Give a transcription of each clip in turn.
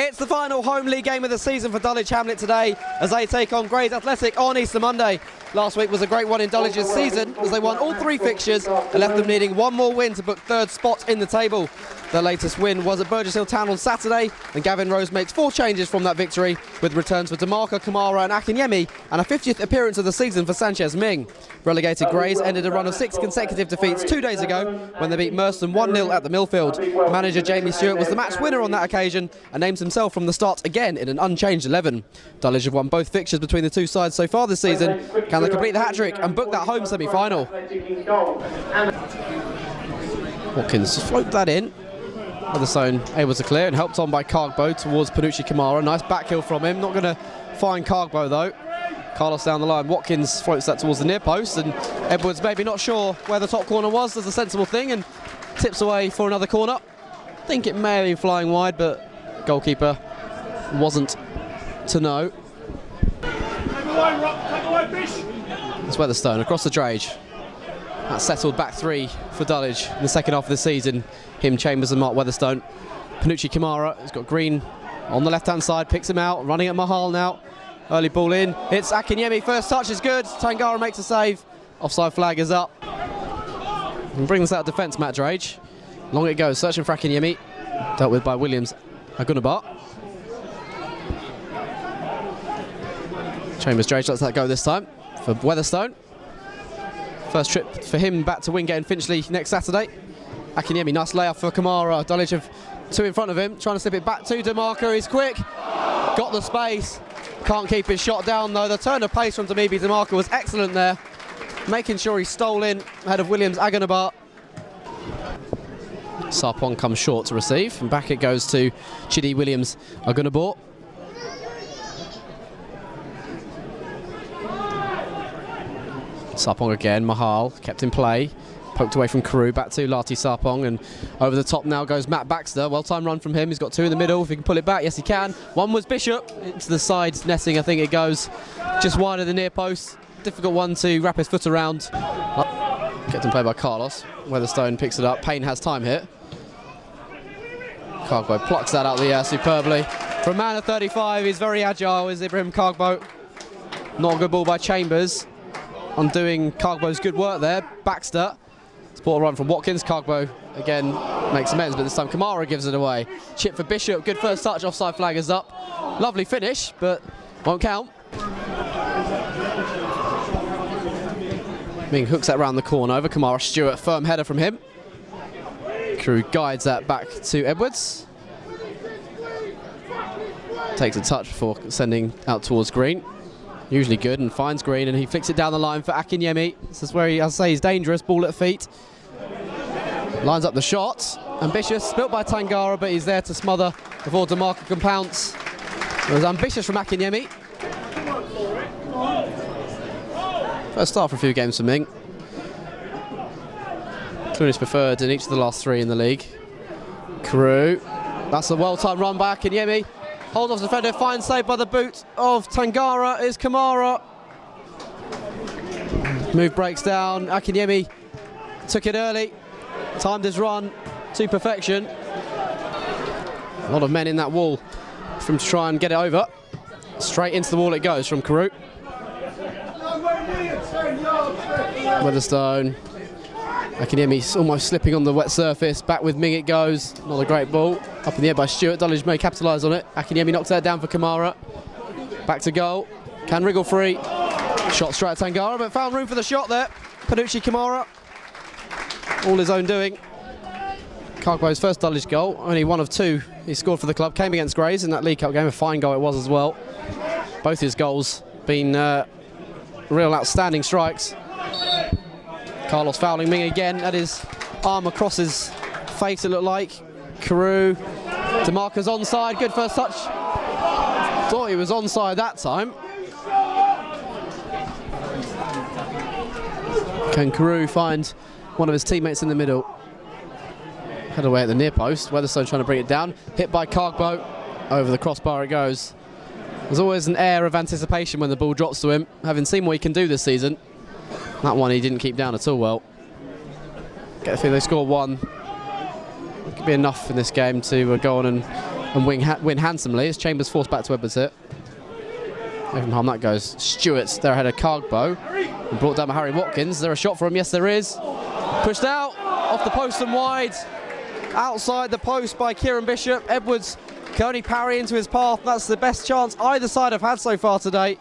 It's the final home league game of the season for Dulwich Hamlet today as they take on Grays Athletic on Easter Monday. Last week was a great one in Dulwich's season as they won all three fixtures and left them needing one more win to book third spot in the table. Their latest win was at Burgess Hill Town on Saturday, and Gavin Rose makes 4 changes from that victory, with returns for Demarca, Kamara and Akinyemi, and a 50th appearance of the season for Sanchez Ming. Relegated Grays ended a run of 6 consecutive defeats 2 days ago when they beat Merstham 1-0 at the Millfield. Manager Jamie Stewart was the match winner on that occasion and names himself from the start again in an unchanged 11. Dulwich have won both fixtures between the two sides so far this season. Can they complete the hat-trick and book that home semi-final? Watkins float that in. Weatherstone able to clear and helped on by Cargbo towards Panucci Kamara. Nice back heel from him. Not going to find Cargbo though. Carlos down the line. Watkins floats that towards the near post, and Edwards maybe not sure where the top corner was. Does a sensible thing and tips away for another corner. I think it may have been flying wide, but goalkeeper wasn't to know. It's Weatherstone across the Drage. That settled back 3 for Dulwich in the second half of the season. Him, Chambers and Mark Weatherstone. Panucci Kamara has got Green on the left-hand side, picks him out, running at Mahal now. Early ball in. It's Akinyemi, first touch is good. Tangara makes a save. Offside flag is up. And brings out defence, Matt Drage. Long it goes, searching for Akinyemi. Dealt with by Williams Agunabar. Chambers Drage lets that go this time for Weatherstone. First trip for him back to Wingate and Finchley next Saturday. Akinyemi, nice layoff for Kamara. Dulwich have 2 in front of him, trying to slip it back to Demarca. He's quick, got the space. Can't keep his shot down though. The turn of pace from Damibi Demarca was excellent there, making sure he stole in ahead of Williams Agunabar. Sarpong comes short to receive, and back it goes to Chidi Williams Agunabar. Sarpong again, Mahal kept in play, poked away from Carew, back to Lati Sarpong, and over the top now goes Matt Baxter. Well-timed run from him, he's got 2 in the middle, if he can pull it back, yes he can. One was Bishop, into the side netting I think it goes, just wide of the near post. Difficult one to wrap his foot around. Kept in play by Carlos, Weatherstone picks it up, Payne has time here. Cargbo plucks that out of the air superbly. For a man of 35, he's very agile, is Ibrahim Cargbo. Not a good ball by Chambers. Undoing Cargbo's good work there. Baxter. Sport run from Watkins. Cargbo again makes amends, but this time Kamara gives it away. Chip for Bishop. Good first touch. Offside flag is up. Lovely finish, but won't count. Ming hooks that round the corner over Kamara. Stewart, firm header from him. Carew guides that back to Edwards. Takes a touch before sending out towards Green. Usually good, and finds Green, and he flicks it down the line for Akinyemi. This is where he, as I say, he's dangerous. Ball at feet. Lines up the shot. Ambitious, spilt by Tangara, but he's there to smother before Demarca can pounce. It was ambitious from Akinyemi. First start for a few games for Ming. Clunis preferred in each of the last 3 in the league. Carew. That's a well-timed run by Akinyemi. Holds off the defender, fine save by the boot of Tangara is Kamara. Move breaks down, Akinyemi took it early, timed his run to perfection. A lot of men in that wall from to try and get it over. Straight into the wall it goes from Carew. Weatherstone. Akinyemi almost slipping on the wet surface. Back with Ming it goes. Not a great ball. Up in the air by Stewart. Dulwich may capitalise on it. Akinyemi knocks that down for Kamara. Back to goal. Can wriggle free. Shot straight at Tangara, but found room for the shot there. Panucci Kamara. All his own doing. Cargbo's first Dulwich goal. Only 1 of 2 he scored for the club. Came against Grays in that League Cup game. A fine goal it was as well. Both his goals been real outstanding strikes. Carlos fouling Ming again at his arm across his face, it looked like. Carew. Demarca's onside, good first touch. Thought he was onside that time. Can Carew find one of his teammates in the middle? Head away at the near post. Weatherstone trying to bring it down. Hit by Cargbo. Over the crossbar it goes. There's always an air of anticipation when the ball drops to him, having seen what he can do this season. That one he didn't keep down at all well. Get the feeling they score 1. It could be enough in this game to go on and and win handsomely as Chambers forced back to Edwards here. Away from harm that goes. Stewart's there ahead of Cargbo and brought down by Harry Watkins. Is there a shot for him? Yes, there is. Pushed out, off the post and wide. Outside the post by Kieran Bishop. Edwards can only parry into his path. That's the best chance either side have had so far today.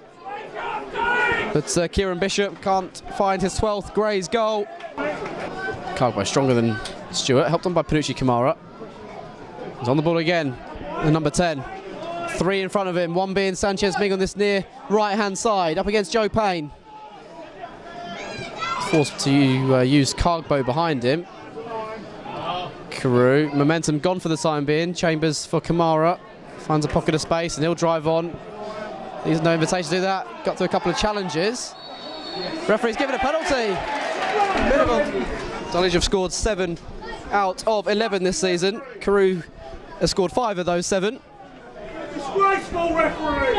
But Kieran Bishop can't find his 12th Grays goal. Cargbo stronger than Stewart, helped on by Panucci Kamara. He's on the ball again, the number 10. 3 in front of him, one being Sanchez Ming on this near right-hand side, up against Joe Payne. Forced to use Cargbo behind him. Carew, momentum gone for the time being. Chambers for Kamara, finds a pocket of space and he'll drive on. There's no invitation to do that. Got through a couple of challenges. Referee's given a penalty. Dulwich have scored 7 out of 11 this season. Carew has scored 5 of those 7. Disgraceful referee!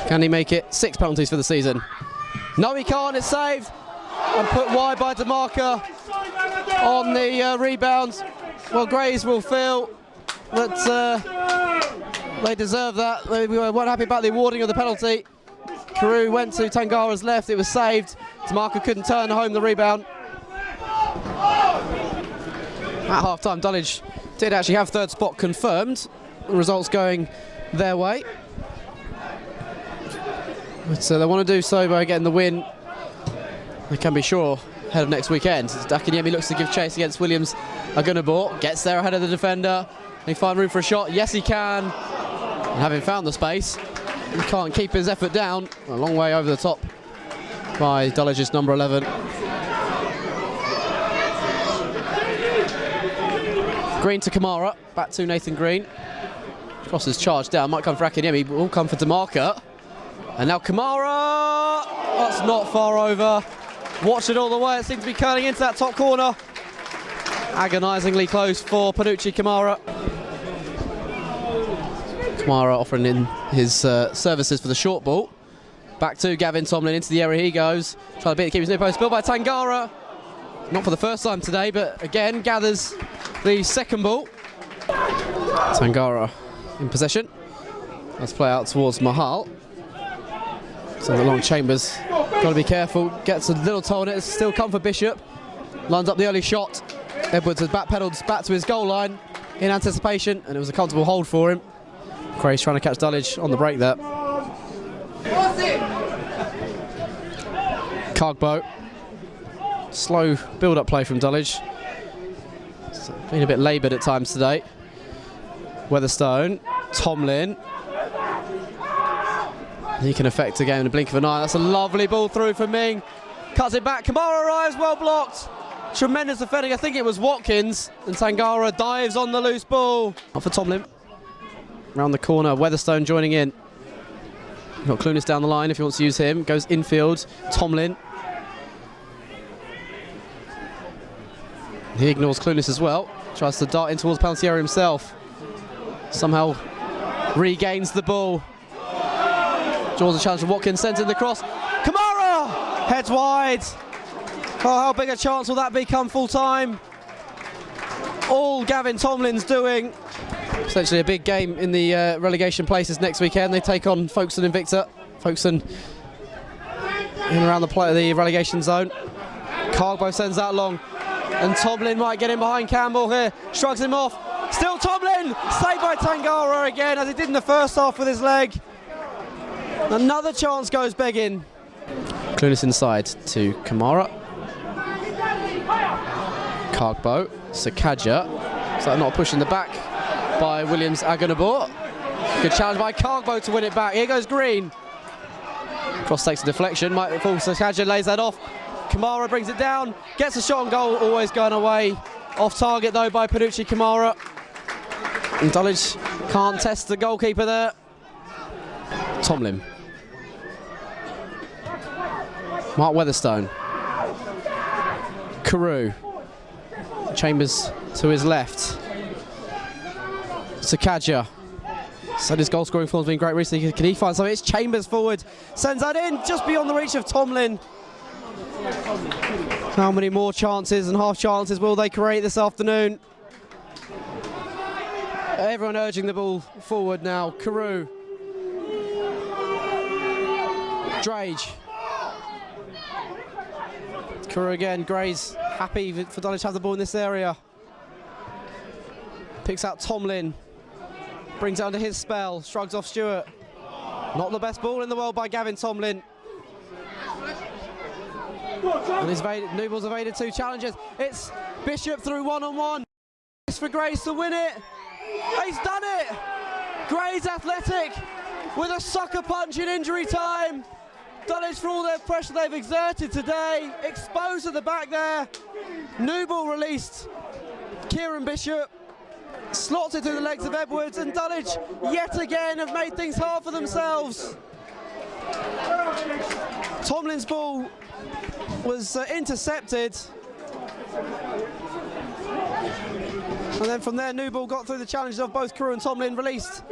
Can he make it 6 penalties for the season? No, he can't. It's saved and put wide by DeMarca on the rebound. Well, Grays will feel that they deserve that. They weren't happy about the awarding of the penalty. Carew went to Tangara's left. It was saved. DeMarca couldn't turn home the rebound. At half-time, Dulwich did actually have 3rd spot confirmed. The results going their way. But they want to do so by getting the win. They can be sure ahead of next weekend. Akiniemi looks to give chase against Williams. Agunabor gets there ahead of the defender. Can he find room for a shot? Yes, he can. And having found the space, he can't keep his effort down. A long way over the top by Dulwich's number 11. Green to Kamara, back to Nathan Green. Crosses charged down, might come for Akiniemi, but will come for DeMarca. And now Kamara, that's not far over. Watch it all the way, it seems to be curling into that top corner. Agonisingly close for Panucci Kamara. Kamara offering in his services for the short ball. Back to Gavin Tomlin, into the area he goes. Trying to beat the keeper's near post, built by Tangara. Not for the first time today, but again gathers the second ball. Tangara in possession. Let's play out towards Mahal. So the long Chambers, got to be careful. Gets a little toe on it, still come for Bishop. Lines up the early shot. Edwards has backpedalled back to his goal line in anticipation, and it was a comfortable hold for him. Grays trying to catch Dulwich on the break there. Cargbo. Slow build-up play from Dulwich. It's been a bit laboured at times today. Weatherstone. Tomlin. He can affect a game in a blink of an eye. That's a lovely ball through for Ming. Cuts it back. Kamara arrives, well blocked. Tremendous defending. I think it was Watkins. And Tangara dives on the loose ball. Off for Tomlin. Round the corner. Weatherstone joining in. Got Clunas down the line if he wants to use him. Goes infield. Tomlin. He ignores Clunas as well. Tries to dart in towards the penalty area himself. Somehow regains the ball. Draws a challenge from Watkins, sends in the cross. Kamara! Heads wide. Oh, how big a chance will that be come full time? All Gavin Tomlin's doing. Essentially a big game in the relegation places next weekend. They take on Folkestone Invicta. Folkestone in around the relegation zone. Cargbo sends that long. And Tomlin might get in behind Campbell here. Shrugs him off. Still Tomlin! Saved by Tangara again, as he did in the first half with his leg. Another chance goes begging. Clunas inside to Kamara. Cargbo. Sakaja. So not pushing the back by Williams Agunabor. Good challenge by Cargbo to win it back. Here goes Green. Cross takes a deflection. Might fall. Sakaja lays that off. Kamara brings it down. Gets a shot on goal. Always going away. Off target though by Panucci Kamara. And Dulwich can't test the goalkeeper there. Tomlin. Mark Weatherstone. Carew. Chambers to his left. Sakaja. Said his goal scoring form's been great recently. Can he find something? It's Chambers forward. Sends that in just beyond the reach of Tomlin. How many more chances and half chances will they create this afternoon? Everyone urging the ball forward now. Carew. Drage. Carew again. Gray's happy for Dulwich to have the ball in this area. Picks out Tomlin. Brings it under his spell. Shrugs off Stewart. Not the best ball in the world by Gavin Tomlin. And Nouble's evaded 2 challenges. It's Bishop through one-on-one. It's for Grays to win it. He's done it! Grays Athletic with a sucker punch in injury time. Dulwich, for all their pressure they've exerted today, exposed at the back there. Nouble released Kieran Bishop, slots it through the legs of Edwards, and Dulwich yet again have made things hard for themselves. Tomlin's ball was intercepted. And then from there, Nouble got through the challenges of both Carew and Tomlin, released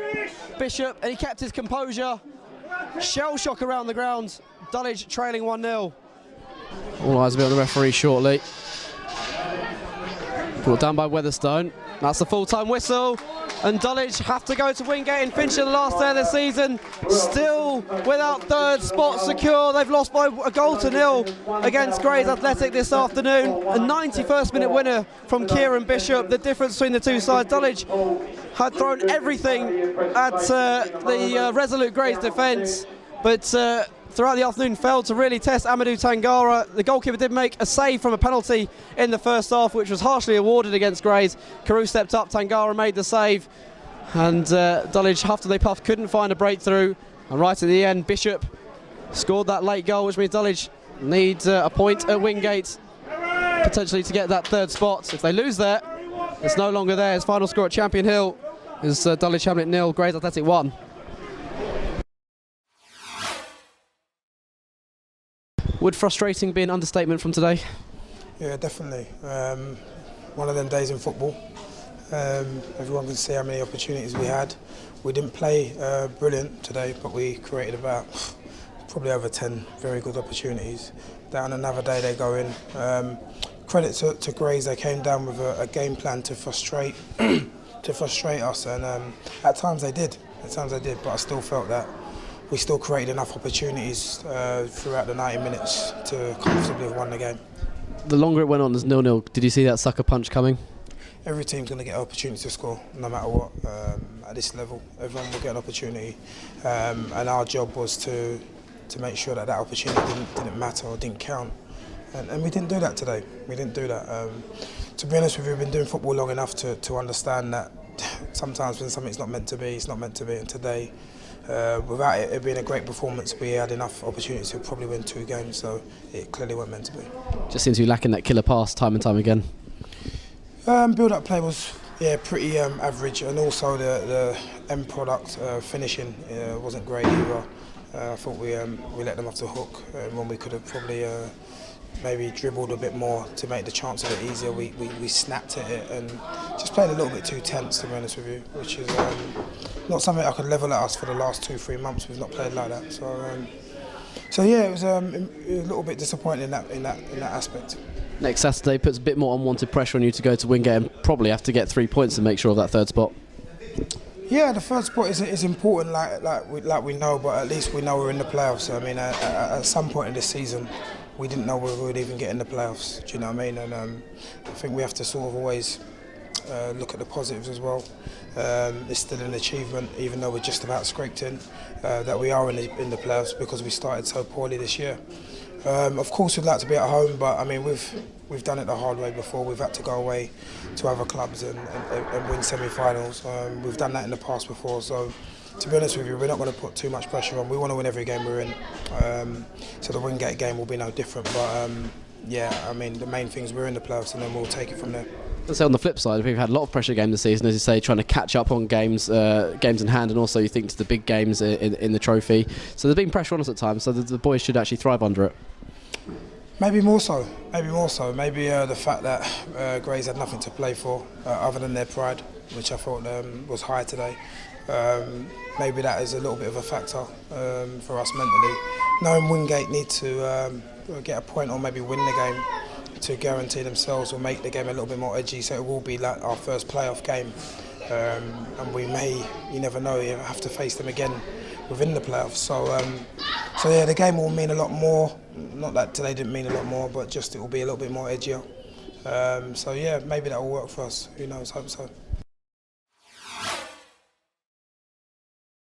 Bishop, and he kept his composure. Shell shock around the ground. Dulwich trailing 1-0. All eyes will be on the referee shortly. Brought down by Weatherstone. That's the full-time whistle. And Dulwich have to go to Wingate and Finchley the last day of the season. Still without third spot secure. They've lost by a goal to 0 against Grays Athletic this afternoon. A 91st minute winner from Kieran Bishop. The difference between the two sides. Dulwich had thrown everything at the resolute Grays defence, but throughout the afternoon failed to really test Amadou Tangara. The goalkeeper did make a save from a penalty in the first half, which was harshly awarded against Grays. Carew stepped up, Tangara made the save, and Dulwich, after they puffed, couldn't find a breakthrough. And right at the end, Bishop scored that late goal, which means Dulwich need a point at Wingate, potentially to get that third spot. If they lose there, it's no longer theirs. Final score at Champion Hill is Dulwich Hamlet 0, Grays Athletic 1. Would frustrating be an understatement from today? Yeah, definitely. One of them days in football. Everyone can see how many opportunities we had. We didn't play brilliant today, but we created about probably over 10 very good opportunities. Down another day they go in. Credit to Grays, they came down with a game plan to frustrate us, and at times they did. But I still felt that we still created enough opportunities throughout the 90 minutes to comfortably have won the game. The longer it went on as 0-0, did you see that sucker punch coming? Every team's going to get an opportunity to score, no matter what. At this level, everyone will get an opportunity, and our job was to make sure that opportunity didn't matter or didn't count. And we didn't do that today. We didn't do that. To be honest with you, we've been doing football long enough to understand that sometimes when something's not meant to be, it's not meant to be. And today, without it being a great performance, we had enough opportunities to probably win 2 games, so it clearly wasn't meant to be. Just seems to be lacking that killer pass time and time again. Build-up play was pretty average, and also the end product finishing wasn't great either. I thought we let them off the hook when we could have probably maybe dribbled a bit more to make the chance a bit easier. We snapped at it and just played a little bit too tense, to be honest with you, which is not something I could level at us for the last 2-3 months. We've not played like that, so yeah, it was a little bit disappointing in that aspect. Next Saturday puts a bit more unwanted pressure on you to go to Wingate and probably have to get 3 points to make sure of that third spot. Yeah, the third spot is important, like we know, but at least we know we're in the playoffs. I mean, at some point in this season, we didn't know we would even get in the playoffs. Do you know what I mean? And I think we have to sort of always look at the positives as well. It's still an achievement, even though we're just about scraped in, that we are in the playoffs because we started so poorly this year. Of course, we'd like to be at home, but I mean, we've done it the hard way before. We've had to go away to other clubs and win semi-finals. We've done that in the past before, so to be honest with you, we're not going to put too much pressure on. We want to win every game we're in, so the Wingate game will be no different. But yeah, I mean, the main thing is we're in the playoffs, and then we'll take it from there. Let's say on the flip side, we've had a lot of pressure games this season, as you say, trying to catch up on games in hand, and also you think to the big games in the trophy. So there's been pressure on us at times, so the boys should actually thrive under it. Maybe more so. Maybe the fact that Grays had nothing to play for other than their pride, which I thought was high today. Maybe that is a little bit of a factor for us mentally. Knowing Wingate need to get a point or maybe win the game to guarantee themselves or make the game a little bit more edgy, so it will be like our first playoff game and we may, you never know, you have to face them again within the playoffs. So yeah, the game will mean a lot more. Not that today didn't mean a lot more, but just it will be a little bit more edgier. So yeah, maybe that will work for us. Who knows? Hope so.